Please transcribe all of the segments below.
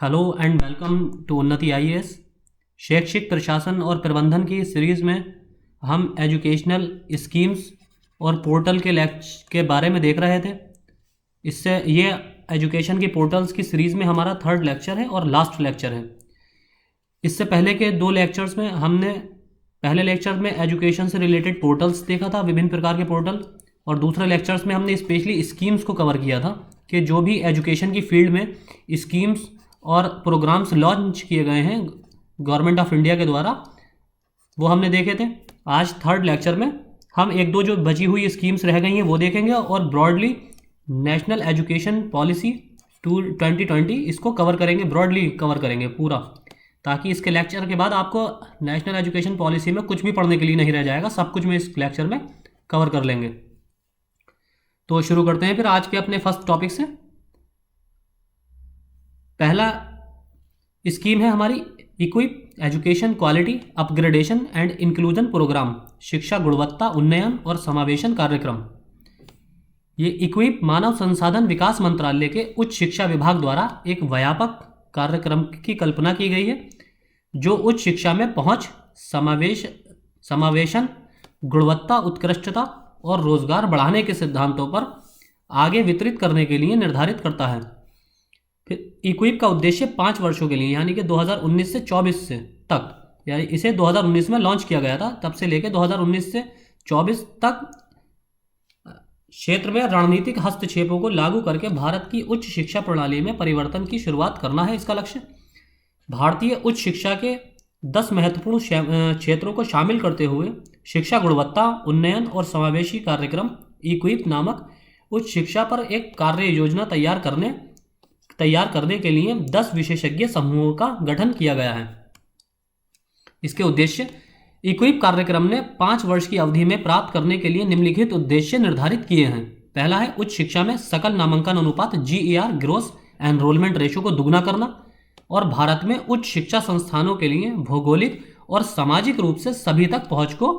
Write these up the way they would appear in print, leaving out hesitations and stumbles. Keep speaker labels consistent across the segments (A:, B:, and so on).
A: Hello and welcome to उन्नति IAS. शैक्षिक प्रशासन और प्रबंधन की सीरीज़ में हम एजुकेशनल स्कीम्स और पोर्टल के बारे में देख रहे थे। इससे ये एजुकेशन की पोर्टल्स की सीरीज़ में हमारा थर्ड लेक्चर है और लास्ट लेक्चर है। इससे पहले के दो लेक्चर्स में हमने पहले लेक्चर में एजुकेशन से रिलेटेड पोर्टल्स देखा था, विभिन्न प्रकार के पोर्टल, और दूसरे लेक्चर्स में हमने स्पेशली स्कीम्स को कवर किया था कि जो भी एजुकेशन की फील्ड में स्कीम्स और प्रोग्राम्स लॉन्च किए गए हैं गवर्नमेंट ऑफ इंडिया के द्वारा, वो हमने देखे थे। आज थर्ड लेक्चर में हम एक दो जो बची हुई स्कीम्स रह गई हैं वो देखेंगे और ब्रॉडली नेशनल एजुकेशन पॉलिसी 2020 इसको कवर करेंगे, ब्रॉडली कवर करेंगे पूरा, ताकि इसके लेक्चर के बाद आपको नेशनल एजुकेशन पॉलिसी में कुछ भी पढ़ने के लिए नहीं रह जाएगा, सब कुछ में इस लेक्चर में कवर कर लेंगे। तो शुरू करते हैं फिर आज के अपने फर्स्ट टॉपिक से। पहला स्कीम है हमारी equip education quality upgradation and inclusion programme, शिक्षा गुणवत्ता उन्नयन और समावेशन कार्यक्रम। ये इक्विप मानव संसाधन विकास मंत्रालय के उच्च शिक्षा विभाग द्वारा एक व्यापक कार्यक्रम की कल्पना की गई है जो उच्च शिक्षा में पहुंच, समावेशन, गुणवत्ता, उत्कृष्टता और रोजगार बढ़ाने के सिद्धांतों पर आगे वितरित करने के लिए निर्धारित करता है। फिर इक्विप का उद्देश्य 5 वर्षों के लिए यानी कि 2019 से 24 से तक, यानी इसे 2019 में लॉन्च किया गया था, तब से लेकर 2019 से 24 तक क्षेत्र में रणनीतिक हस्तक्षेपों को लागू करके भारत की उच्च शिक्षा प्रणाली में परिवर्तन की शुरुआत करना है इसका लक्ष्य। भारतीय उच्च शिक्षा के 10 महत्वपूर्ण क्षेत्रों को शामिल करते हुए शिक्षा गुणवत्ता उन्नयन और समावेशी कार्यक्रम इक्विप नामक उच्च शिक्षा पर एक कार्य योजना तैयार करने के लिए 10 विशेषज्ञ समूहों का गठन किया गया है। इसके उद्देश्य इक्विप कार्यक्रम ने 5 वर्ष की अवधि में प्राप्त करने के लिए निम्नलिखित उद्देश्य निर्धारित किए हैं। पहला है उच्च शिक्षा में सकल नामांकन अनुपात GER ग्रोस एनरोलमेंट रेशो को दुगना करना और भारत में उच्च शिक्षा संस्थानों के लिए भौगोलिक और सामाजिक रूप से सभी तक पहुंच को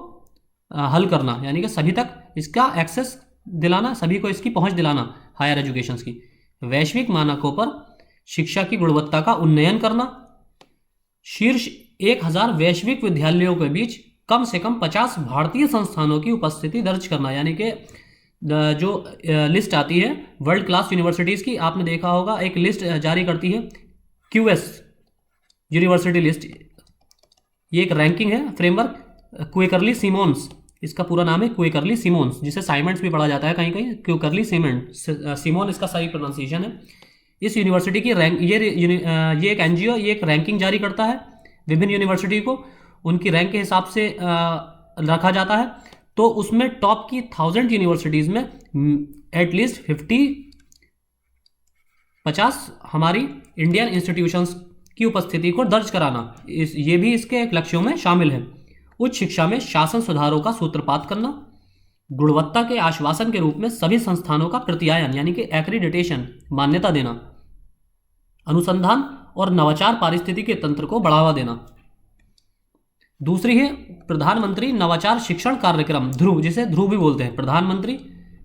A: हल करना, यानी कि सभी तक इसका एक्सेस दिलाना, सभी को इसकी पहुंच दिलाना हायर एजुकेशन की। वैश्विक मानकों पर शिक्षा की गुणवत्ता का उन्नयन करना, शीर्ष 1000 वैश्विक विद्यालयों के बीच कम से कम 50 भारतीय संस्थानों की उपस्थिति दर्ज करना, यानी कि जो लिस्ट आती है वर्ल्ड क्लास यूनिवर्सिटीज़ की, आपने देखा होगा एक लिस्ट जारी करती है QS यूनिवर्सिटी लिस्ट, ये एक रैंकिंग है फ्रेमवर्क क्वेकरली सिमोन्स, इसका पूरा नाम है क्वेकरली सिमोन्स, जिसे साइमंड्स भी पढ़ा जाता है कहीं कहीं, क्वेकरली सिमोन इसका सही प्रोनाउंसिएशन है। इस यूनिवर्सिटी की रैंक ये एक NGO ये एक रैंकिंग जारी करता है विभिन्न यूनिवर्सिटी को, उनकी रैंक के हिसाब से रखा जाता है। तो उसमें टॉप की 1000 यूनिवर्सिटीज़ में एटलीस्ट 50 हमारी इंडियन इंस्टीट्यूशंस की उपस्थिति को दर्ज कराना, ये भी इसके एक लक्ष्यों में शामिल है। उच्च शिक्षा में शासन सुधारों का सूत्रपात करना, गुणवत्ता के आश्वासन के रूप में सभी संस्थानों का प्रत्यायन यानी कि एक्रीडिटेशन मान्यता देना, अनुसंधान और नवाचार पारिस्थितिकी तंत्र को बढ़ावा देना। दूसरी है प्रधानमंत्री नवाचार शिक्षण कार्यक्रम ध्रुव, जिसे ध्रुव भी बोलते हैं। प्रधानमंत्री,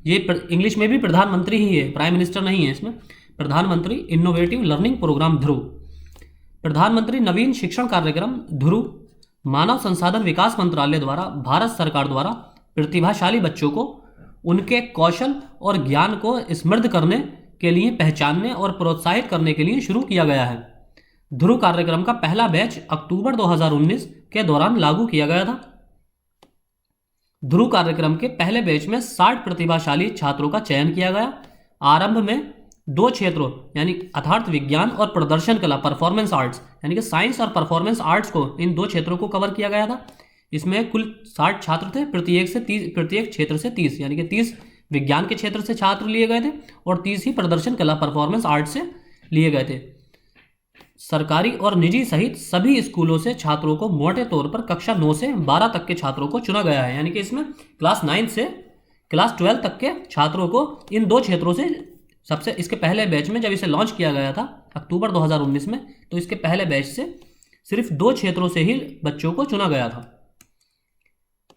A: ये इंग्लिश में भी प्रधानमंत्री ही है, प्राइम मिनिस्टर नहीं है इसमें। प्रधानमंत्री इनोवेटिव लर्निंग प्रोग्राम ध्रुव। प्रधानमंत्री नवीन शिक्षण कार्यक्रम ध्रुव मानव संसाधन विकास मंत्रालय द्वारा भारत सरकार द्वारा प्रतिभाशाली बच्चों को उनके कौशल और ज्ञान को समृद्ध करने के लिए पहचानने और प्रोत्साहित करने के लिए शुरू किया गया है। ध्रुव कार्यक्रम का पहला बैच अक्टूबर 2019 के दौरान लागू किया गया था। ध्रुव कार्यक्रम के पहले बैच में 60 प्रतिभाशाली छात्रों का चयन किया गया। आरंभ में 2 क्षेत्रों यानी अर्थात विज्ञान और प्रदर्शन कला परफॉर्मेंस आर्ट्स, यानी कि साइंस और परफॉर्मेंस आर्ट्स को, इन 2 क्षेत्रों को कवर किया गया था। इसमें कुल 60 छात्र थे, प्रत्येक क्षेत्र से 30, यानी कि 30 विज्ञान के क्षेत्र से छात्र लिए गए थे और 30 ही प्रदर्शन कला परफॉर्मेंस आर्ट्स से लिए गए थे। सरकारी और निजी सहित सभी स्कूलों से छात्रों को मोटे तौर पर कक्षा 9 से 12 तक के छात्रों को चुना गया है, यानी कि इसमें क्लास 9 से क्लास 12 तक के छात्रों को इन 2 क्षेत्रों से सबसे, इसके पहले बैच में जब इसे लॉन्च किया गया था अक्टूबर 2019 में, तो इसके पहले बैच से सिर्फ 2 क्षेत्रों से ही बच्चों को चुना गया था।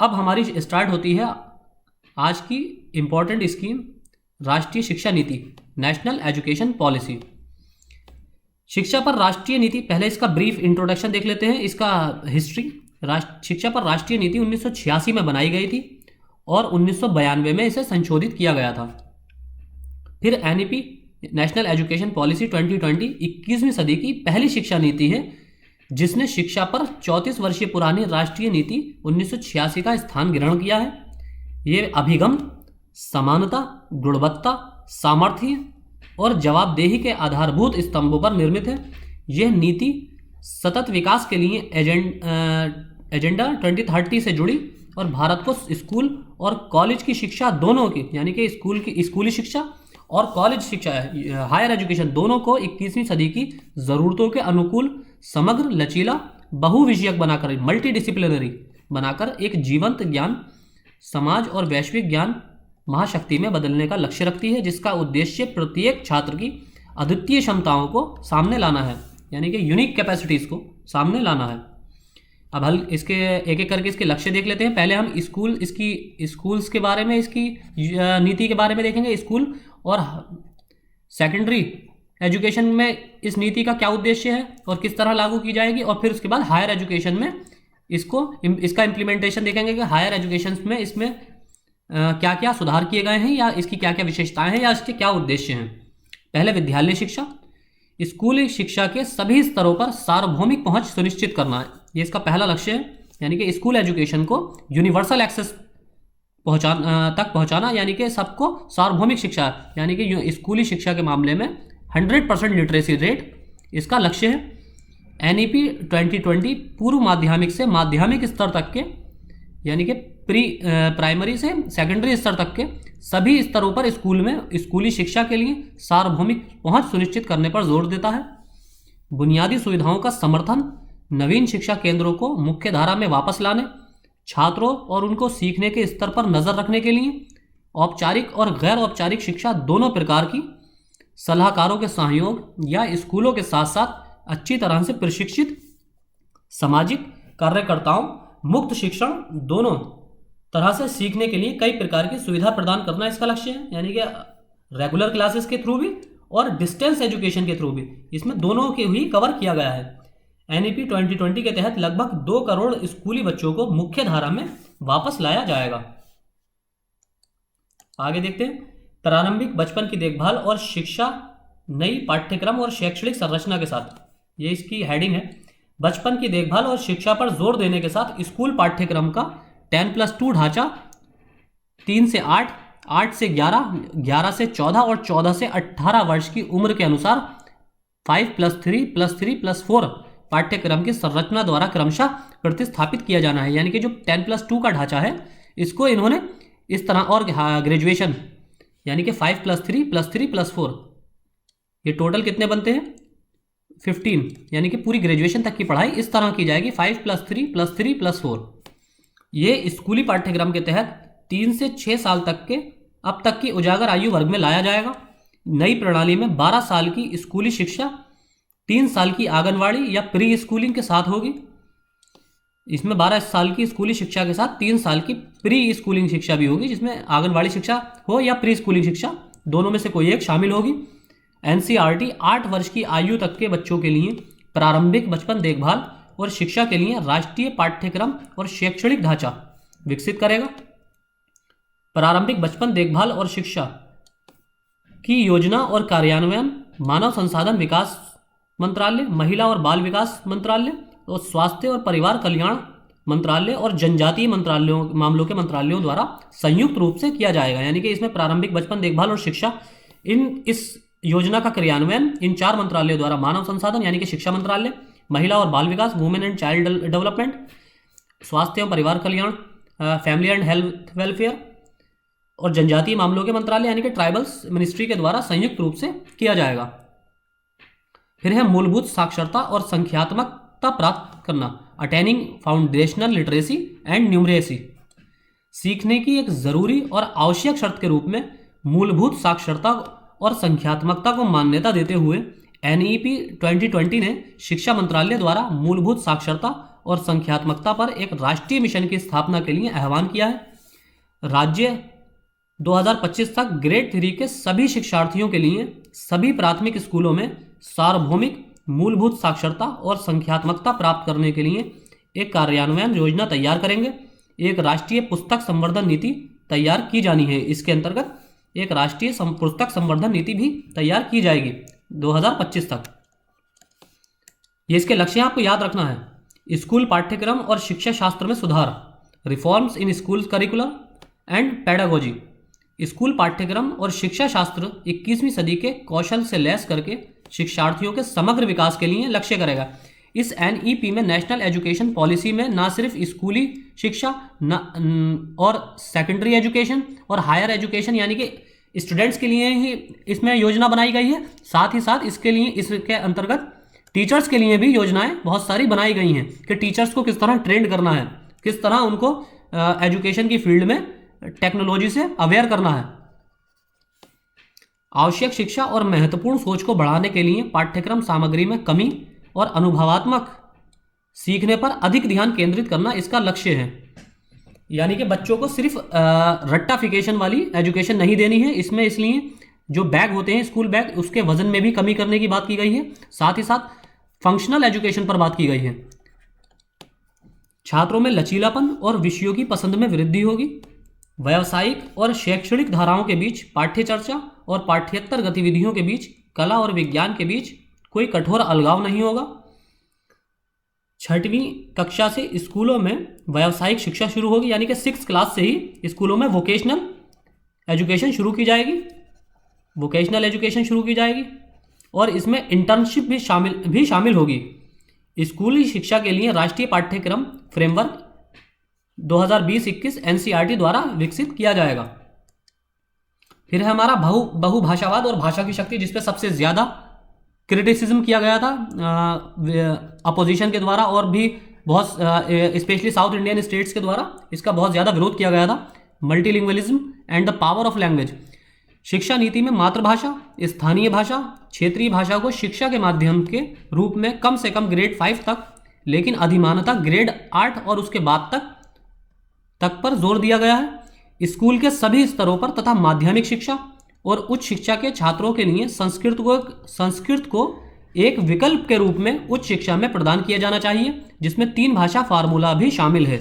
A: अब हमारी स्टार्ट होती है आज की इंपॉर्टेंट स्कीम, राष्ट्रीय शिक्षा नीति, नेशनल एजुकेशन पॉलिसी। शिक्षा पर राष्ट्रीय नीति, पहले इसका ब्रीफ इंट्रोडक्शन देख लेते हैं, इसका हिस्ट्री। शिक्षा पर राष्ट्रीय नीति 1986 में बनाई गई थी और 1992 में इसे संशोधित किया गया था। फिर एनईपी नेशनल एजुकेशन पॉलिसी 2020 21वीं सदी की पहली शिक्षा नीति है जिसने शिक्षा पर 34 वर्षीय पुरानी राष्ट्रीय नीति 1986 का स्थान ग्रहण किया है। ये अभिगम, समानता, गुणवत्ता, सामर्थ्य और जवाबदेही के आधारभूत स्तंभों पर निर्मित है। यह नीति सतत विकास के लिए एजेंडा 2030 से जुड़ी और भारत को स्कूल और कॉलेज की शिक्षा दोनों की, यानी कि स्कूली शिक्षा और कॉलेज शिक्षा, हायर एजुकेशन दोनों को 21वीं सदी की ज़रूरतों के अनुकूल, समग्र, लचीला, बहुविषयक बनाकर, मल्टी डिसिप्लिनरी बनाकर एक जीवंत ज्ञान समाज और वैश्विक ज्ञान महाशक्ति में बदलने का लक्ष्य रखती है, जिसका उद्देश्य प्रत्येक छात्र की अद्वितीय क्षमताओं को सामने लाना है, यानी कि यूनिक कैपेसिटीज़ को सामने लाना है। अब हम इसके एक एक करके इसके लक्ष्य देख लेते हैं। पहले हम स्कूल्स के बारे में, इसकी नीति के बारे में देखेंगे, स्कूल और सेकेंडरी एजुकेशन में इस नीति का क्या उद्देश्य है और किस तरह लागू की जाएगी, और फिर उसके बाद हायर एजुकेशन में इसका इम्प्लीमेंटेशन देखेंगे कि हायर एजुकेशन में इसमें क्या क्या सुधार किए गए हैं या इसकी क्या क्या विशेषताएं हैं या इसके क्या उद्देश्य हैं। पहले विद्यालय शिक्षा, स्कूली शिक्षा के सभी स्तरों पर सार्वभौमिक पहुंच सुनिश्चित करना है, ये इसका पहला लक्ष्य है, यानी कि स्कूल एजुकेशन को यूनिवर्सल एक्सेस तक पहुंचाना, यानी कि सबको सार्वभौमिक शिक्षा, यानी कि स्कूली शिक्षा के मामले में 100% लिटरेसी रेट इसका लक्ष्य है। एनईपी 2020 पूर्व माध्यमिक से माध्यमिक स्तर तक के, यानी कि प्राइमरी से सेकेंडरी स्तर तक के सभी स्तरों पर स्कूली शिक्षा के लिए सार्वभौमिक पहुंच सुनिश्चित करने पर जोर देता है। बुनियादी सुविधाओं का समर्थन, नवीन शिक्षा केंद्रों को मुख्य धारा में वापस लाने, छात्रों और उनको सीखने के स्तर पर नजर रखने के लिए औपचारिक और गैर औपचारिक शिक्षा दोनों प्रकार की सलाहकारों के सहयोग या स्कूलों के साथ साथ अच्छी तरह से प्रशिक्षित सामाजिक कार्यकर्ताओं मुक्त शिक्षण दोनों तरह से सीखने के लिए कई प्रकार की सुविधा प्रदान करना इसका लक्ष्य है, यानी कि रेगुलर क्लासेस के थ्रू भी और डिस्टेंस एजुकेशन के थ्रू भी, इसमें दोनों के ही कवर किया गया है। एनईपी 2020 के तहत लगभग 2 करोड़ स्कूली बच्चों को मुख्य धारा में वापस लाया जाएगा। आगे देखते हैं, प्रारंभिक बचपन की देखभाल और शिक्षा नई पाठ्यक्रम और शैक्षणिक संरचना के साथ, ये इसकी हेडिंग है। बचपन की देखभाल और शिक्षा पर जोर देने के साथ स्कूल पाठ्यक्रम का 10+2 ढांचा 3 से 8, 8 से 11, 11 से 14 और 14 से 18 वर्ष की उम्र के अनुसार 5+3+3+4 पाठ्यक्रम की संरचना द्वारा क्रमशः प्रतिस्थापित किया जाना है, यानी कि जो 10+2 का ढांचा है इसको इन्होंने इस तरह, और ग्रेजुएशन यानी कि 5+3+3+4, ये टोटल कितने बनते हैं 15, यानी कि पूरी ग्रेजुएशन तक की पढ़ाई इस तरह की जाएगी 5+3+3+4। ये स्कूली पाठ्यक्रम के तहत 3 से 6 साल तक के अब तक की उजागर आयु वर्ग में लाया जाएगा। नई प्रणाली में 12 साल की स्कूली शिक्षा 3 साल की आंगनवाड़ी या प्री स्कूलिंग के साथ होगी। इसमें 12 साल की स्कूली शिक्षा के साथ 3 साल की प्री स्कूलिंग शिक्षा भी होगी, जिसमें आंगनवाड़ी शिक्षा हो या प्री स्कूलिंग शिक्षा, दोनों में से कोई एक शामिल होगी। एनसीईआरटी 8 वर्ष की आयु तक के बच्चों के लिए प्रारंभिक बचपन देखभाल और शिक्षा के लिए राष्ट्रीय पाठ्यक्रम और शैक्षणिक ढांचा विकसित करेगा। प्रारंभिक बचपन देखभाल और शिक्षा की योजना और कार्यान्वयन मानव संसाधन विकास मंत्रालय, महिला और बाल विकास मंत्रालय और स्वास्थ्य और परिवार कल्याण मंत्रालय और जनजातीय मामलों के मंत्रालयों द्वारा संयुक्त रूप से किया जाएगा। यानी कि इसमें प्रारंभिक बचपन देखभाल और शिक्षा, इस योजना का क्रियान्वयन इन 4 मंत्रालयों द्वारा मानव संसाधन यानी कि शिक्षा मंत्रालय, महिला और बाल विकास वुमेन एंड चाइल्ड डेवलपमेंट, स्वास्थ्य एवं परिवार कल्याण फैमिली एंड हेल्थ वेलफेयर और जनजातीय मामलों के मंत्रालय यानी कि ट्राइबल्स मिनिस्ट्री के द्वारा संयुक्त रूप से किया जाएगा। फिर है मूलभूत साक्षरता और संख्यात्मकता प्राप्त करना, attaining foundational literacy and numeracy. सीखने की एक जरूरी और आवश्यक शर्त के रूप में मूलभूत साक्षरता और संख्यात्मकता को मान्यता देते हुए एनईपी 2020 ने शिक्षा मंत्रालय द्वारा मूलभूत साक्षरता और संख्यात्मकता पर एक राष्ट्रीय मिशन की स्थापना के लिए आह्वान किया है। राज्य 2025 तक ग्रेड 3 के सभी शिक्षार्थियों के लिए सभी प्राथमिक स्कूलों में सार्वभौमिक मूलभूत साक्षरता और संख्यात्मकता प्राप्त करने के लिए एक कार्यान्वयन योजना तैयार करेंगे। एक राष्ट्रीय पुस्तक संवर्धन नीति तैयार की जानी है। इसके अंतर्गत एक राष्ट्रीय पुस्तक संवर्धन नीति भी तैयार की जाएगी 2025 तक। ये इसके लक्ष्य आपको याद रखना है। स्कूल पाठ्यक्रम और शिक्षा शास्त्र में सुधार, reforms in school curricular and pedagogy. School पाठ्यक्रम और शिक्षा शास्त्र 21वीं सदी के कौशल से लैस करके शिक्षार्थियों के समग्र विकास के लिए लक्ष्य करेगा। इस एनईपी में नेशनल एजुकेशन पॉलिसी में ना सिर्फ स्कूली शिक्षा और सेकेंडरी एजुकेशन और हायर एजुकेशन यानी कि स्टूडेंट्स के लिए ही इसमें योजना बनाई गई है, साथ ही साथ इसके अंतर्गत टीचर्स के लिए भी योजनाएं बहुत सारी बनाई गई हैं कि टीचर्स को किस तरह ट्रेंड करना है, किस तरह उनको एजुकेशन की फील्ड में टेक्नोलॉजी से अवेयर करना है। आवश्यक शिक्षा और महत्वपूर्ण सोच को बढ़ाने के लिए पाठ्यक्रम सामग्री में कमी और अनुभवात्मक सीखने पर अधिक ध्यान केंद्रित करना इसका लक्ष्य है। यानी कि बच्चों को सिर्फ रट्टाफिकेशन वाली एजुकेशन नहीं देनी है इसमें, इसलिए जो बैग होते हैं स्कूल बैग उसके वजन में भी कमी करने की बात की गई है, साथ ही साथ फंक्शनल एजुकेशन पर बात की गई है। छात्रों में लचीलापन और विषयों की पसंद में वृद्धि होगी। व्यावसायिक और शैक्षणिक धाराओं के बीच पाठ्य चर्चा और पाठ्येतर गतिविधियों के बीच कला और विज्ञान के बीच कोई कठोर अलगाव नहीं होगा। 6वीं कक्षा से स्कूलों में व्यावसायिक शिक्षा शुरू होगी, यानी कि 6th क्लास से ही स्कूलों में वोकेशनल एजुकेशन शुरू की जाएगी और इसमें इंटर्नशिप भी शामिल होगी। स्कूली शिक्षा के लिए राष्ट्रीय पाठ्यक्रम फ्रेमवर्क 2020-21 एनसीईआरटी द्वारा विकसित किया जाएगा। फिर है हमारा बहुभाषावाद और भाषा की शक्ति, जिसपे सबसे ज़्यादा क्रिटिसिज्म किया गया था अपोजिशन के द्वारा और भी बहुत स्पेशली साउथ इंडियन स्टेट्स के द्वारा इसका बहुत ज़्यादा विरोध किया गया था। Multilingualism and the power of language. शिक्षा नीति में मातृभाषा, स्थानीय भाषा, क्षेत्रीय भाषा को शिक्षा के माध्यम के रूप में कम से कम ग्रेड 5 तक, लेकिन अधिमानतः ग्रेड 8 और उसके बाद तक पर जोर दिया गया है। स्कूल के सभी स्तरों पर तथा माध्यमिक शिक्षा और उच्च शिक्षा के छात्रों के लिए संस्कृत को एक विकल्प के रूप में उच्च शिक्षा में प्रदान किया जाना चाहिए, जिसमें 3 भाषा फार्मूला भी शामिल है।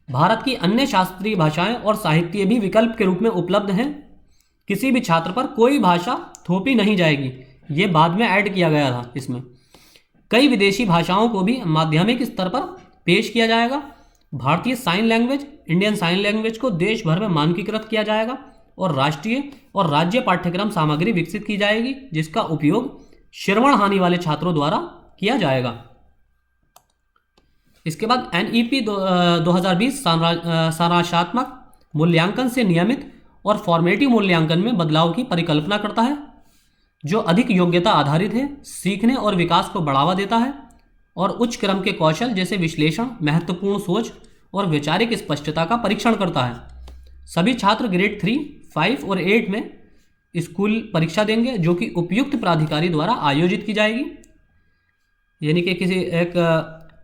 A: भारत की अन्य शास्त्रीय भाषाएं और साहित्य भी विकल्प के रूप में उपलब्ध हैं। किसी भी छात्र पर कोई भाषा थोपी नहीं जाएगी, ये बाद में ऐड किया गया था। इसमें कई विदेशी भाषाओं को भी माध्यमिक स्तर पर पेश किया जाएगा। भारतीय sign language, Indian sign language को देश भर में मानकीकृत किया जाएगा और राष्ट्रीय और राज्य पाठ्यक्रम सामग्री विकसित की जाएगी, जिसका उपयोग श्रवण हानि वाले छात्रों द्वारा किया जाएगा। इसके बाद एनईपी 2020 सारांशात्मक मूल्यांकन से नियमित और फॉर्मेटिव मूल्यांकन में बदलाव की परिकल्पना करता है, जो अधिक योग्यता आधारित है, सीखने और विकास को बढ़ावा देता है और उच्च क्रम के कौशल जैसे विश्लेषण, महत्वपूर्ण सोच और वैचारिक स्पष्टता का परीक्षण करता है। सभी छात्र ग्रेड 3, 5 और 8 में स्कूल परीक्षा देंगे, जो कि उपयुक्त प्राधिकारी द्वारा आयोजित की जाएगी, यानी कि किसी एक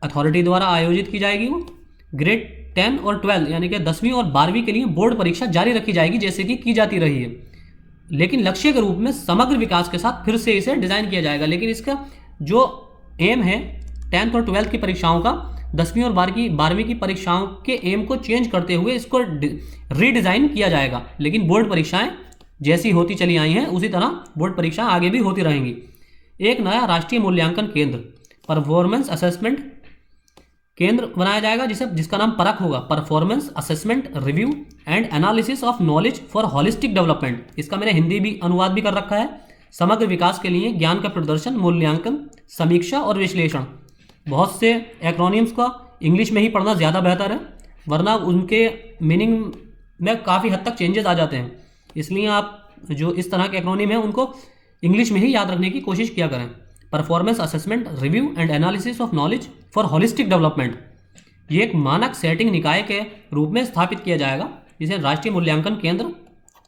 A: अथॉरिटी द्वारा आयोजित की जाएगी। वो ग्रेड 10 और 12 यानी कि 10वीं और 12वीं के लिए बोर्ड परीक्षा जारी रखी जाएगी, जैसे कि की जाती रही है, लेकिन लक्ष्य के रूप में समग्र विकास के साथ फिर से इसे डिज़ाइन किया जाएगा। लेकिन इसका जो एम है 10th और 12th की परीक्षाओं का 10वीं और 12वीं की परीक्षाओं के एम को चेंज करते हुए इसको रीडिज़ाइन किया जाएगा। लेकिन बोर्ड परीक्षाएं जैसी होती चली आई हैं उसी तरह बोर्ड परीक्षाएं आगे भी होती रहेंगी। एक नया राष्ट्रीय मूल्यांकन केंद्र, परफॉर्मेंस असेसमेंट केंद्र बनाया जाएगा, जिसका नाम परख होगा, performance assessment review and analysis of knowledge for holistic development. इसका मैंने हिंदी भी अनुवाद भी कर रखा है। समग्र विकास के लिए ज्ञान का प्रदर्शन, मूल्यांकन, समीक्षा और विश्लेषण। बहुत से एक्रोनिम्स का इंग्लिश में ही पढ़ना ज़्यादा बेहतर है, वरना उनके मीनिंग में काफ़ी हद तक चेंजेस आ जाते हैं। इसलिए आप जो इस तरह के एक्रोनिम हैं उनको इंग्लिश में ही याद रखने की कोशिश किया करें। Performance assessment review and analysis of knowledge for holistic development, ये एक मानक सेटिंग निकाय के रूप में स्थापित किया जाएगा, जिसे राष्ट्रीय मूल्यांकन केंद्र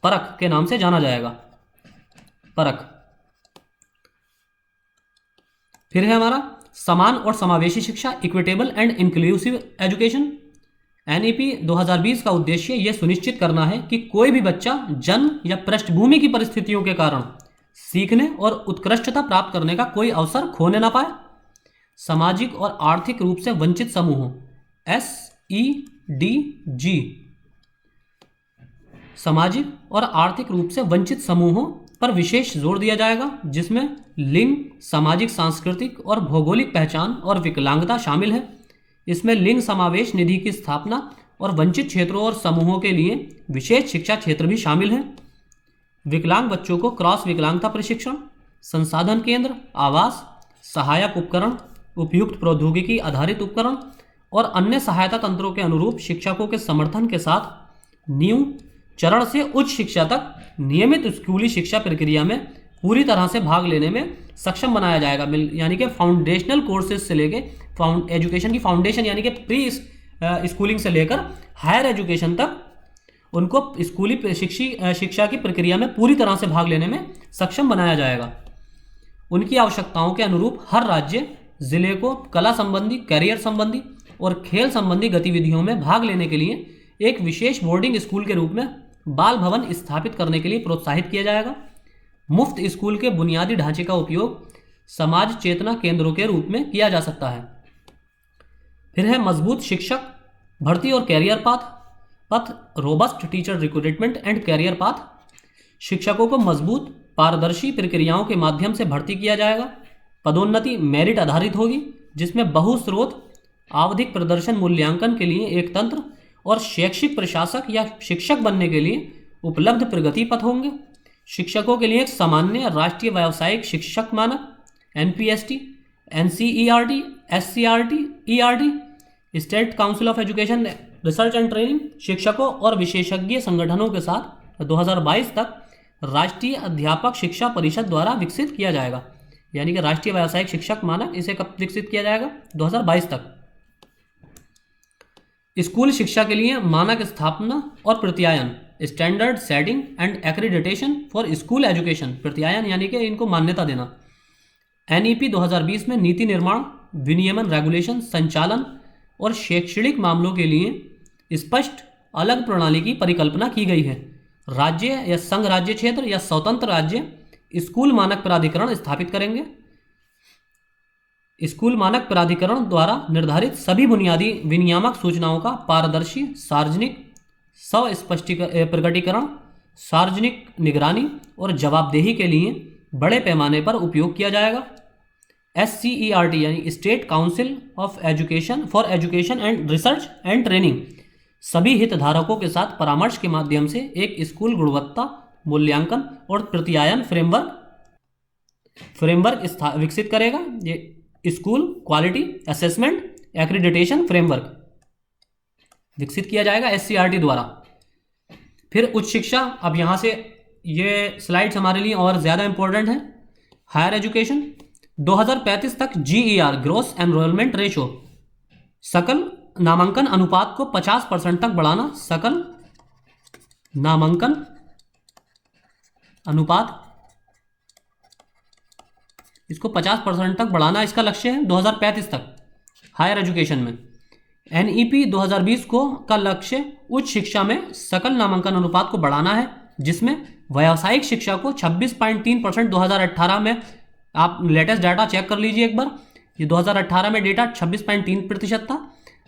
A: परख के नाम से जाना जाएगा। परख। फिर है हमारा समान और समावेशी शिक्षा, equitable and inclusive education. NEP 2020 का उद्देश्य यह सुनिश्चित करना है कि कोई भी बच्चा जन्म या पृष्ठभूमि की परिस्थितियों के कारण सीखने और उत्कृष्टता प्राप्त करने का कोई अवसर खोने ना पाए। सामाजिक और आर्थिक रूप से वंचित समूहों, SEDG, सामाजिक और आर्थिक रूप से वंचित समूहों पर विशेष जोर दिया जाएगा, जिसमें लिंग, सामाजिक, सांस्कृतिक और भौगोलिक पहचान और विकलांगता शामिल है। इसमें लिंग समावेश निधि की स्थापना और वंचित क्षेत्रों और समूहों के लिए विशेष शिक्षा क्षेत्र भी शामिल है। विकलांग बच्चों को क्रॉस विकलांगता प्रशिक्षण, संसाधन केंद्र, आवास, सहायक उपकरण, उपयुक्त प्रौद्योगिकी आधारित उपकरण और अन्य सहायता तंत्रों के अनुरूप शिक्षकों के समर्थन के साथ नींव चरण से उच्च शिक्षा तक नियमित स्कूली शिक्षा प्रक्रिया में पूरी तरह से भाग लेने में सक्षम बनाया जाएगा। यानी कि फाउंडेशनल कोर्सेज से लेके एजुकेशन की फाउंडेशन यानी कि प्री स्कूलिंग से लेकर हायर एजुकेशन तक उनको स्कूली शिक्षा की प्रक्रिया में पूरी तरह से भाग लेने में सक्षम बनाया जाएगा। उनकी आवश्यकताओं के अनुरूप हर राज्य जिले को कला संबंधी, करियर संबंधी और खेल संबंधी गतिविधियों में भाग लेने के लिए एक विशेष बोर्डिंग स्कूल के रूप में बाल भवन स्थापित करने के लिए प्रोत्साहित किया जाएगा। मुफ्त स्कूल के बुनियादी ढांचे का उपयोग समाज चेतना केंद्रों के रूप में किया जा सकता है। फिर है मजबूत शिक्षक भर्ती और कैरियर पथ, robust teacher recruitment and career path. शिक्षकों को मजबूत पारदर्शी प्रक्रियाओं के माध्यम से भर्ती किया जाएगा। पदोन्नति मेरिट आधारित होगी, जिसमें बहुस्रोत आवधिक प्रदर्शन मूल्यांकन के लिए एक तंत्र और शैक्षिक प्रशासक या शिक्षक बनने के लिए उपलब्ध प्रगति पथ होंगे। शिक्षकों के लिए एक सामान्य राष्ट्रीय व्यावसायिक शिक्षक मानक NPST, NCERT, SCRT, ERT, state council of education research and training शिक्षकों और विशेषज्ञ संगठनों के साथ 2022 तक राष्ट्रीय अध्यापक शिक्षा परिषद द्वारा विकसित किया जाएगा। यानी कि राष्ट्रीय व्यावसायिक शिक्षक मानक इसे कब विकसित किया जाएगा? 2022 तक। स्कूल शिक्षा के लिए मानक स्थापना और प्रत्यायन, standard setting and accreditation for school education, प्रत्यायन यानी कि इनको मान्यता देना। NEP 2020 में नीति निर्माण, विनियमन, रेगुलेशन, संचालन और शैक्षणिक मामलों के लिए स्पष्ट अलग प्रणाली की परिकल्पना की गई है। राज्य या संघ राज्य क्षेत्र या स्वतंत्र राज्य स्कूल मानक प्राधिकरण स्थापित करेंगे। स्कूल मानक प्राधिकरण द्वारा निर्धारित सभी बुनियादी विनियामक सूचनाओं का पारदर्शी, सार्वजनिक, प्रकटीकरण, सार्वजनिक निगरानी और जवाबदेही के लिए बड़े पैमाने पर उपयोग किया जाएगा। SCERT यानी state council of education for education and research and training सभी हितधारकों के साथ परामर्श के माध्यम से एक स्कूल गुणवत्ता मूल्यांकन और प्रत्यायन फ्रेमवर्क विकसित करेगा। ये school quality assessment accreditation framework विकसित किया जाएगा SCERT द्वारा। फिर उच्च शिक्षा, अब यहाँ से ये स्लाइड्स हमारे लिए और ज़्यादा इंपॉर्टेंट है। हायर एजुकेशन 2035 तक GER ग्रोस एनरोलमेंट रेशो सकल नामांकन अनुपात को 50% तक बढ़ाना। सकल नामांकन अनुपात इसको 50% तक बढ़ाना इसका लक्ष्य है 2035 तक हायर एजुकेशन में। NEP 2020 का लक्ष्य उच्च शिक्षा में सकल नामांकन अनुपात को बढ़ाना है, जिसमें व्यावसायिक शिक्षा को 26.3% 2018 में, आप लेटेस्ट डाटा चेक कर लीजिए एक बार, ये 2018 में डेटा 26.3% था।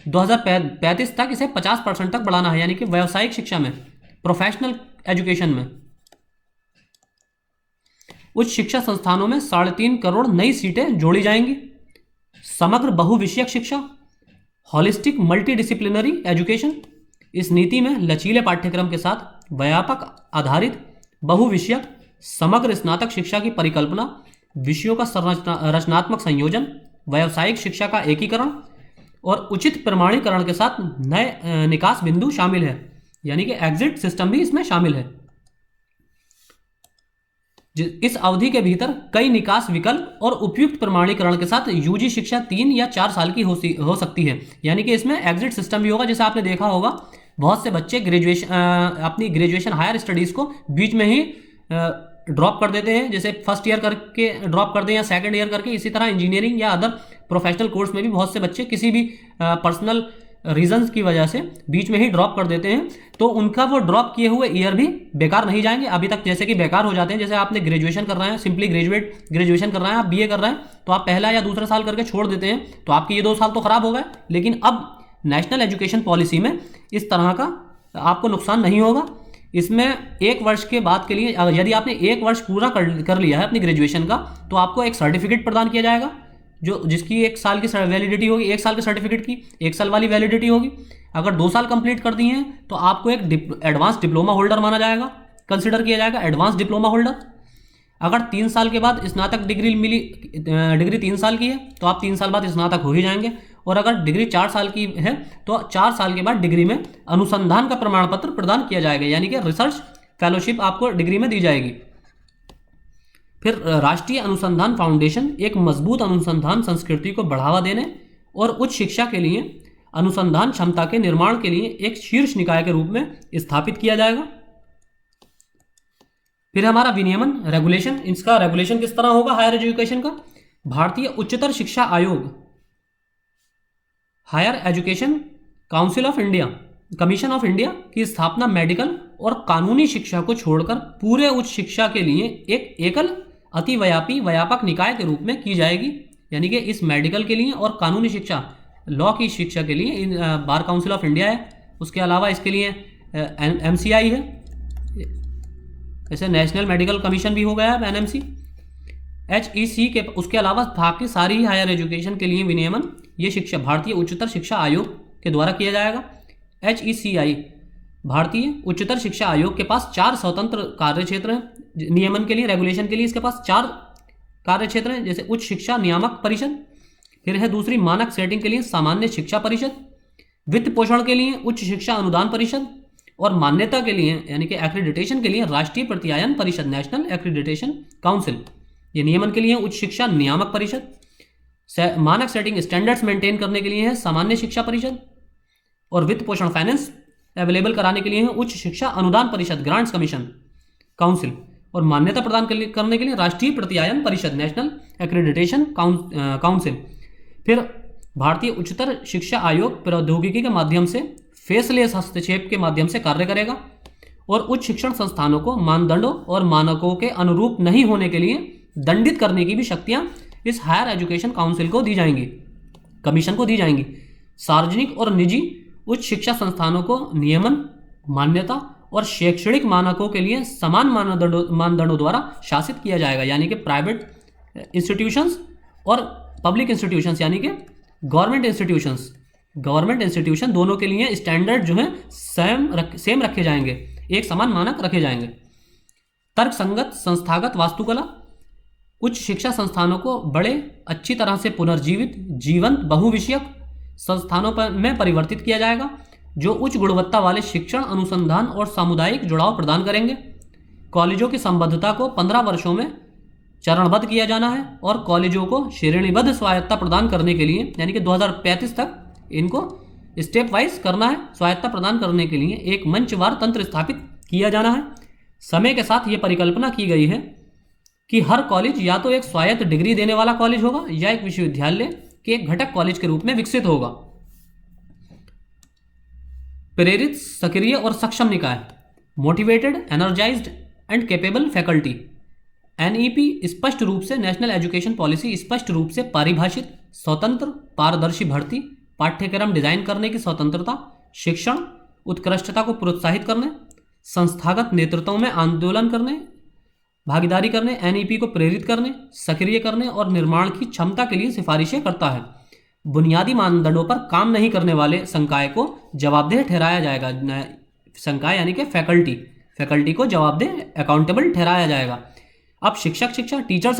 A: 2035 तक इसे 50% तक बढ़ाना है, यानी कि व्यावसायिक शिक्षा में, प्रोफेशनल एजुकेशन में। उच्च शिक्षा संस्थानों में 3.5 करोड़ नई सीटें जोड़ी जाएंगी। समग्र बहुविषयक शिक्षा, हॉलिस्टिक मल्टीडिसिप्लिनरी एजुकेशन, इस नीति में लचीले पाठ्यक्रम के साथ व्यापक आधारित बहुविषयक समग्र स्नातक शिक्षा की परिकल्पना, विषयों का रचनात्मक संयोजन, व्यावसायिक शिक्षा का एकीकरण और उचित प्रमाणीकरण के साथ नए निकास बिंदु शामिल है, यानी कि एग्जिट सिस्टम भी इसमें शामिल है। इस अवधि के भीतर कई निकास विकल्प और उपयुक्त प्रमाणीकरण के साथ UG शिक्षा 3 या 4 साल की हो सकती है, यानी कि इसमें एग्जिट सिस्टम भी होगा। जैसे आपने देखा होगा बहुत से बच्चे अपनी ग्रेजुएशन हायर स्टडीज़ को बीच में ही ड्रॉप कर देते हैं, जैसे फर्स्ट ईयर करके ड्रॉप कर दें या सेकंड ईयर करके। इसी तरह इंजीनियरिंग या अदर प्रोफेशनल कोर्स में भी बहुत से बच्चे किसी भी पर्सनल रीजंस की वजह से बीच में ही ड्रॉप कर देते हैं, तो उनका वो ड्रॉप किए हुए ईयर भी बेकार नहीं जाएंगे अभी तक, जैसे कि बेकार हो जाते हैं। जैसे आपने ग्रेजुएशन कर रहे हैं, सिंपली ग्रेजुएशन कर रहे हैं, आप बीए कर रहे हैं, तो आप पहला या दूसरा साल करके छोड़ देते हैं, तो आपके ये 2 साल तो खराब हो गए। लेकिन अब नेशनल एजुकेशन पॉलिसी में इस तरह का आपको नुकसान नहीं होगा। इसमें 1 वर्ष के बाद के लिए, यदि आपने 1 वर्ष पूरा कर लिया है अपनी ग्रेजुएशन का, तो आपको एक सर्टिफिकेट प्रदान किया जाएगा, जो जिसकी 1 साल की वैलिडिटी होगी। 1 साल के सर्टिफिकेट की 1 साल वाली वैलिडिटी होगी। अगर 2 साल कंप्लीट कर दिए हैं तो आपको एक एडवांस डिप्लोमा होल्डर माना जाएगा, कंसिडर किया जाएगा एडवांस डिप्लोमा होल्डर। अगर 3 साल के बाद स्नातक डिग्री मिली, डिग्री 3 साल की है, तो आप 3 साल बाद स्नातक हो ही जाएंगे। और अगर डिग्री 4 साल की है तो 4 साल के बाद डिग्री में अनुसंधान का प्रमाण पत्र प्रदान किया जाएगा, यानी कि रिसर्च फेलोशिप आपको डिग्री में दी जाएगी। फिर राष्ट्रीय अनुसंधान फाउंडेशन एक मजबूत अनुसंधान संस्कृति को बढ़ावा देने और उच्च शिक्षा के लिए अनुसंधान क्षमता के निर्माण के लिए एक शीर्ष निकाय के रूप में स्थापित किया जाएगा। फिर हमारा विनियमन रेगुलेशन, इसका रेगुलेशन किस तरह होगा हायर एजुकेशन का। भारतीय उच्चतर शिक्षा आयोग, higher education council of India, commission of India की स्थापना मेडिकल और कानूनी शिक्षा को छोड़कर पूरे उच्च शिक्षा के लिए एक एकल अतिव्यापी व्यापक निकाय के रूप में की जाएगी। यानी कि इस मेडिकल के लिए और कानूनी शिक्षा, लॉ की शिक्षा के लिए बार काउंसिल ऑफ इंडिया है। उसके अलावा इसके लिए MCI है, जैसे नेशनल मेडिकल कमीशन भी हो गया है NMC। HEC के उसके अलावा बाकी सारी हायर एजुकेशन के लिए विनियमन ये शिक्षा भारतीय उच्चतर शिक्षा आयोग के द्वारा किया जाएगा। HECI भारतीय उच्चतर शिक्षा आयोग के पास 4 स्वतंत्र कार्य क्षेत्र हैं नियमन के लिए, रेगुलेशन के लिए इसके पास 4 कार्य क्षेत्र हैं, जैसे उच्च शिक्षा नियामक परिषद, फिर है दूसरी मानक सेटिंग के लिए सामान्य शिक्षा परिषद, वित्त पोषण के लिए उच्च शिक्षा अनुदान परिषद, और मान्यता के लिए यानी कि एक्रीडिटेशन के लिए राष्ट्रीय प्रत्यायन परिषद, नेशनल एक्रीडिटेशन काउंसिल। ये नियमन के लिए उच्च शिक्षा नियामक परिषद, मानक सेटिंग स्टैंडर्ड्स मेंटेन करने के लिए है सामान्य शिक्षा परिषद, और वित्त पोषण फाइनेंस अवेलेबल कराने के लिए है उच्च शिक्षा अनुदान परिषद, ग्रांट्स कमीशन काउंसिल, और मान्यता प्रदान करने के लिए राष्ट्रीय प्रत्यायन परिषद, नेशनल एक्रीडिटेशन काउंसिल। फिर भारतीय उच्चतर शिक्षा आयोग प्रौद्योगिकी के माध्यम से फेसलेस हस्तक्षेप के माध्यम से कार्य करेगा और उच्च शिक्षण संस्थानों को मानदंडों और मानकों के अनुरूप नहीं होने के लिए दंडित करने की भी शक्तियां इस हायर एजुकेशन काउंसिल को दी जाएंगी, कमीशन को दी जाएंगी। सार्वजनिक और निजी उच्च शिक्षा संस्थानों को नियमन, मान्यता और शैक्षणिक मानकों के लिए समान मानदंडों द्वारा शासित किया जाएगा, यानी कि प्राइवेट इंस्टीट्यूशंस और पब्लिक इंस्टीट्यूशंस, यानी कि गवर्नमेंट इंस्टीट्यूशन दोनों के लिए स्टैंडर्ड जो है सेम रखे जाएंगे, एक समान मानक रखे जाएंगे। तर्क संगत संस्थागत वास्तुकला, उच्च शिक्षा संस्थानों को बड़े अच्छी तरह से पुनर्जीवित जीवंत बहुविषयक संस्थानों में परिवर्तित किया जाएगा, जो उच्च गुणवत्ता वाले शिक्षण, अनुसंधान और सामुदायिक जुड़ाव प्रदान करेंगे। कॉलेजों की संबद्धता को 15 वर्षों में चरणबद्ध किया जाना है और कॉलेजों को श्रेणीबद्ध स्वायत्ता प्रदान करने के लिए, यानी कि 2035 तक इनको स्टेप वाइज करना है, स्वायत्ता प्रदान करने के लिए एक मंचवार तंत्र स्थापित किया जाना है। समय के साथ ये परिकल्पना की गई है कि हर कॉलेज या तो एक स्वायत्त डिग्री देने वाला कॉलेज होगा या एक विश्वविद्यालय के एक घटक कॉलेज के रूप में विकसित होगा। प्रेरित, सक्रिय और सक्षम निकाय, motivated, energised and capable faculty. NEP स्पष्ट रूप से, नेशनल एजुकेशन पॉलिसी स्पष्ट रूप से परिभाषित स्वतंत्र पारदर्शी भर्ती, पाठ्यक्रम डिजाइन करने की स्वतंत्रता, शिक्षण उत्कृष्टता को प्रोत्साहित करने, संस्थागत नेतृत्व में आंदोलन करने, भागीदारी करने, NEP को प्रेरित करने, सक्रिय करने और निर्माण की क्षमता के लिए सिफारिशें करता है। बुनियादी मानदंडों पर काम नहीं करने वाले संकाय को जवाबदेह ठहराया जाएगा। संकाय यानी कि फैकल्टी को जवाबदेह, अकाउंटेबल ठहराया जाएगा। अब शिक्षक शिक्षा, टीचर्स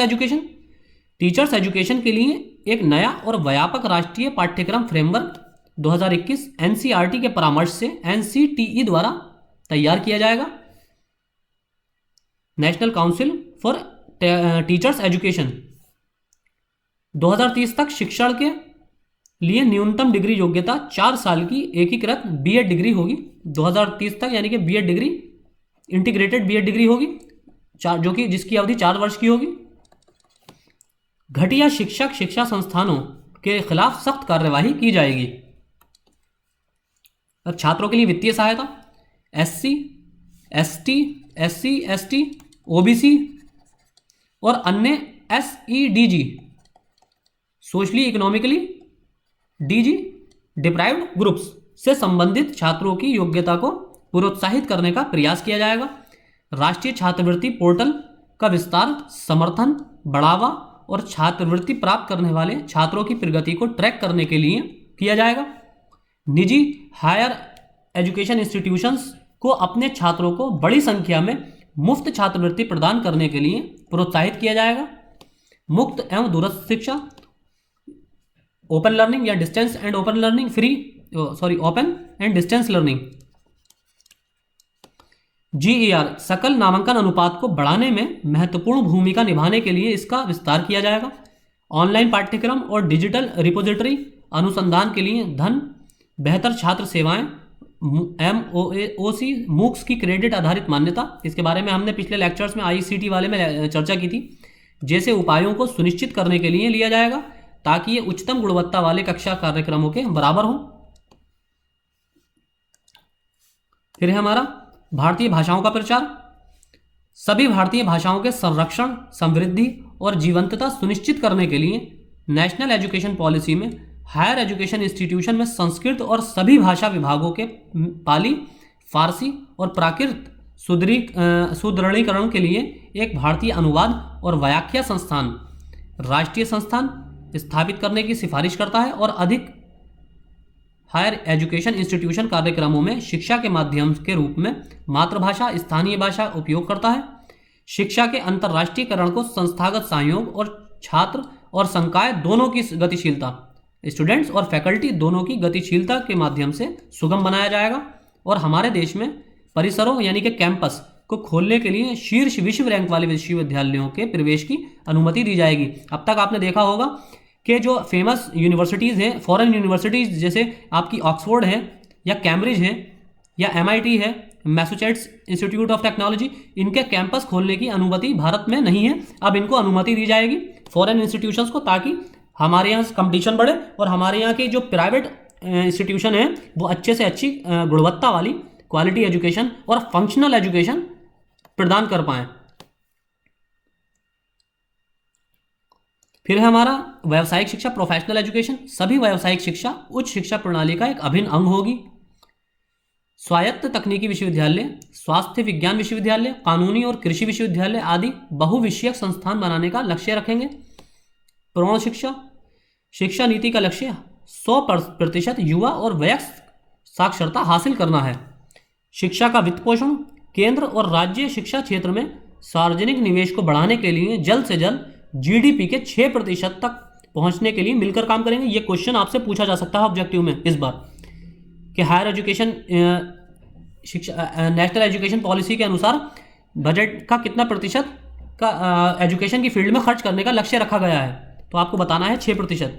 A: एजुकेशन के लिए एक नया और व्यापक राष्ट्रीय पाठ्यक्रम फ्रेमवर्क 2021 NCERT के परामर्श से NCTE द्वारा तैयार किया जाएगा। National council for teachers education 2030 तक शिक्षण के लिए न्यूनतम डिग्री योग्यता 4 साल की एकीकृत B.Ed डिग्री होगी 2030 तक, यानी कि B.Ed degree, integrated B.Ed degree होगी जो कि जिसकी अवधि 4 वर्ष की होगी। घटिया शिक्षा संस्थानों के खिलाफ सख्त कार्यवाही की जाएगी। अब छात्रों के लिए वित्तीय सहायता, SC, ST, SC, ST, OBC और अन्य SEDG socially economically DG deprived groups से संबंधित छात्रों की योग्यता को प्रोत्साहित करने का प्रयास किया जाएगा। राष्ट्रीय छात्रवृत्ति पोर्टल का विस्तार, समर्थन, बढ़ावा और छात्रवृत्ति प्राप्त करने वाले छात्रों की प्रगति को ट्रैक करने के लिए किया जाएगा। निजी हायर एजुकेशन इंस्टीट्यूशंस को अपने छात्रों को बड़ी संख्या में मुफ्त छात्रवृत्ति प्रदान करने के लिए प्रोत्साहित किया जाएगा। मुक्त एवं दूरस्थ शिक्षा, ओपन लर्निंग या distance and open learning, open and distance learning, GER सकल नामांकन अनुपात को बढ़ाने में महत्वपूर्ण भूमिका निभाने के लिए इसका विस्तार किया जाएगा। ऑनलाइन पाठ्यक्रम और डिजिटल रिपोजिटरी अनुसंधान के लिए धन, बेहतर छात्र सेवाएं, MOOC मूक्स की क्रेडिट आधारित मान्यता, इसके बारे में हमने पिछले लेक्चर्स में ICT वाले में चर्चा की थी, जैसे उपायों को सुनिश्चित करने के लिए लिया जाएगा ताकि ये उच्चतम गुणवत्ता वाले कक्षा कार्यक्रमों के बराबर हों। फिर है हमारा भारतीय भाषाओं का प्रचार। सभी भारतीय भाषाओं के संरक्षण, समृद्धि और जीवंतता सुनिश्चित करने के लिए नेशनल एजुकेशन पॉलिसी में हायर एजुकेशन इंस्टीट्यूशन में संस्कृत और सभी भाषा विभागों के पाली, फारसी और प्राकृत सुदृढ़ीकरण के लिए एक भारतीय अनुवाद और व्याख्या संस्थान, राष्ट्रीय संस्थान स्थापित करने की सिफारिश करता है और अधिक हायर एजुकेशन इंस्टीट्यूशन कार्यक्रमों में शिक्षा के माध्यम के रूप में मातृभाषा, स्थानीय भाषा उपयोग करता है। शिक्षा के अंतर्राष्ट्रीयकरण को संस्थागत सहयोग और छात्र और संकाय दोनों की गतिशीलता, स्टूडेंट्स और फैकल्टी दोनों की गतिशीलता के माध्यम से सुगम बनाया जाएगा और हमारे देश में परिसरों यानी कि कैंपस को खोलने के लिए शीर्ष विश्व रैंक वाले विश्वविद्यालयों के प्रवेश की अनुमति दी जाएगी। अब तक आपने देखा होगा कि जो फेमस यूनिवर्सिटीज़ हैं, फॉरेन यूनिवर्सिटीज़ जैसे आपकी ऑक्सफोर्ड है या कैम्ब्रिज है या MIT है, मैसाचुसेट्स इंस्टीट्यूट ऑफ टेक्नोलॉजी, इनके कैंपस खोलने की अनुमति भारत में नहीं है। अब इनको अनुमति दी जाएगी फॉरेन इंस्टीट्यूशंस को, ताकि हमारे यहाँ कंपटीशन बढ़े और हमारे यहाँ के जो प्राइवेट इंस्टीट्यूशन हैं वो अच्छे से अच्छी गुणवत्ता वाली क्वालिटी एजुकेशन और फंक्शनल एजुकेशन प्रदान कर पाएँ। फिर है हमारा व्यावसायिक शिक्षा, प्रोफेशनल एजुकेशन। सभी व्यावसायिक शिक्षा उच्च शिक्षा प्रणाली का एक अभिन्न अंग होगी। स्वायत्त तकनीकी विश्वविद्यालय, स्वास्थ्य विज्ञान विश्वविद्यालय, कानूनी और कृषि विश्वविद्यालय आदि बहुविषयक संस्थान बनाने का लक्ष्य रखेंगे। प्रौढ़ शिक्षा, शिक्षा नीति का लक्ष्य 100% युवा और वयस्क साक्षरता हासिल करना है। शिक्षा का वित्त पोषण, केंद्र और राज्य शिक्षा क्षेत्र में सार्वजनिक निवेश को बढ़ाने के लिए जल्द से जल्द GDP के 6% तक पहुंचने के लिए मिलकर काम करेंगे। ये क्वेश्चन आपसे पूछा जा सकता है ऑब्जेक्टिव में इस बार कि हायर एजुकेशन शिक्षा नेशनल एजुकेशन पॉलिसी के अनुसार बजट का कितना प्रतिशत का एजुकेशन की फील्ड में खर्च करने का लक्ष्य रखा गया है, तो आपको बताना है 6%।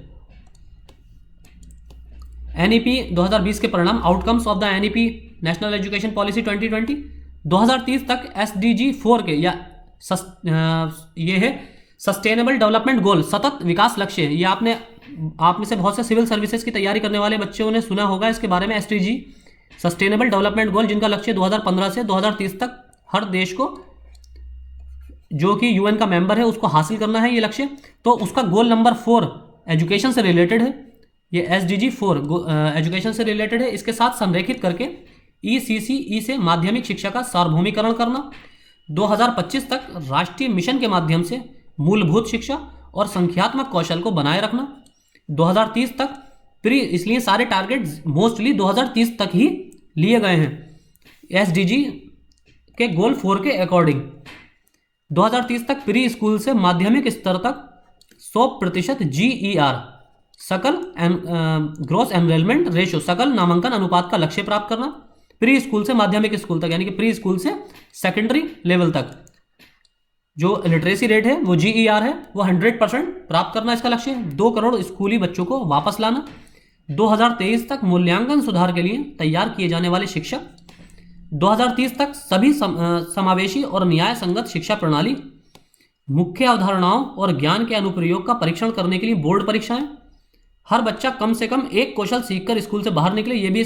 A: NEP 2020 के परिणाम, outcomes of the NEP national education policy 2020 2030 तक SDG 4 के या ये है सस्टेनेबल डेवलपमेंट गोल, सतत विकास लक्ष्य। ये आप में से बहुत से सिविल सर्विसेज की तैयारी करने वाले बच्चों ने सुना होगा इसके बारे में। SDG सस्टेनेबल डेवलपमेंट गोल, जिनका लक्ष्य 2015 से 2030 तक हर देश को जो कि UN का मेंबर है उसको हासिल करना है ये लक्ष्य। तो उसका गोल नंबर 4 एजुकेशन से रिलेटेड है। ये SDG 4 एजुकेशन से रिलेटेड है। इसके साथ संरेखित करके ECCE से माध्यमिक शिक्षा का सार्वभौमिकरण करना, 2025 तक राष्ट्रीय मिशन के माध्यम से मूलभूत शिक्षा और संख्यात्मक कौशल को बनाए रखना, 2030 तक प्री, इसलिए सारे टारगेट मोस्टली 2030 तक ही लिए गए हैं SDG के गोल 4 के अकॉर्डिंग। 2030 तक प्री स्कूल से माध्यमिक स्तर तक 100% GER सकल ग्रोस एनरोलमेंट रेशियो, सकल नामांकन अनुपात का लक्ष्य प्राप्त करना, प्री स्कूल से माध्यमिक स्कूल तक यानी कि प्री स्कूल से सेकेंडरी लेवल तक जो लिटरेसी रेट है वो GER है वो 100% प्राप्त करना इसका लक्ष्य है। 2 करोड़ स्कूली बच्चों को वापस लाना, 2023 तक मूल्यांकन सुधार के लिए तैयार किए जाने वाले शिक्षक, 2030 तक सभी समावेशी और न्याय संगत शिक्षा प्रणाली, मुख्य अवधारणाओं और ज्ञान के अनुप्रयोग का परीक्षण करने के लिए बोर्ड परीक्षाएं, हर बच्चा कम से कम एक कौशल सीखकर स्कूल से बाहर निकले, ये भी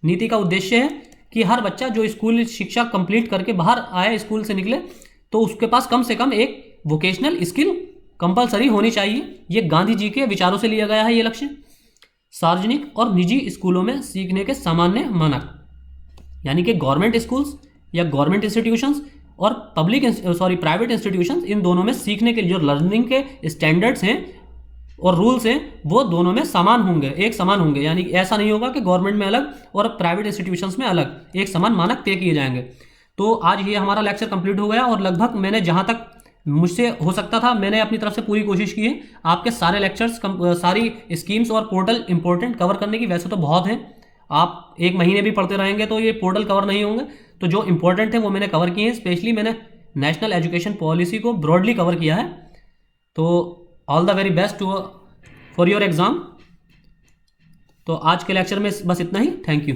A: नीति का उद्देश्य है कि हर बच्चा जो स्कूल शिक्षा कंप्लीट करके बाहर आए, स्कूल से निकले, तो उसके पास कम से कम एक वोकेशनल स्किल कंपलसरी होनी चाहिए। ये गांधी जी के विचारों से लिया गया है ये लक्ष्य। सार्वजनिक और निजी स्कूलों में सीखने के सामान्य मानक, यानी कि गवर्नमेंट स्कूल्स या गवर्नमेंट इंस्टीट्यूशंस और प्राइवेट इंस्टीट्यूशंस, इन दोनों में सीखने के लिए जो लर्निंग के स्टैंडर्ड्स हैं और रूल्स हैं वो दोनों में समान होंगे, एक समान होंगे। यानी ऐसा नहीं होगा कि गवर्नमेंट में अलग और प्राइवेट इंस्टीट्यूशंस में अलग, एक समान मानक तय किए जाएंगे। तो आज ये हमारा लेक्चर कंप्लीट हो गया और लगभग मैंने जहाँ तक मुझसे हो सकता था मैंने अपनी तरफ से पूरी कोशिश की है आपके सारे लेक्चर्स, सारी स्कीम्स और पोर्टल इंपॉर्टेंट कवर करने की। वैसे तो बहुत हैं, आप एक महीने भी पढ़ते रहेंगे तो ये पोर्टल कवर नहीं होंगे, तो जो इंपॉर्टेंट है वो मैंने कवर किए हैं। स्पेशली मैंने नेशनल एजुकेशन पॉलिसी को ब्रॉडली कवर किया है। तो all the very best for your exam. तो आज के लेक्चर में बस इतना ही। Thank you.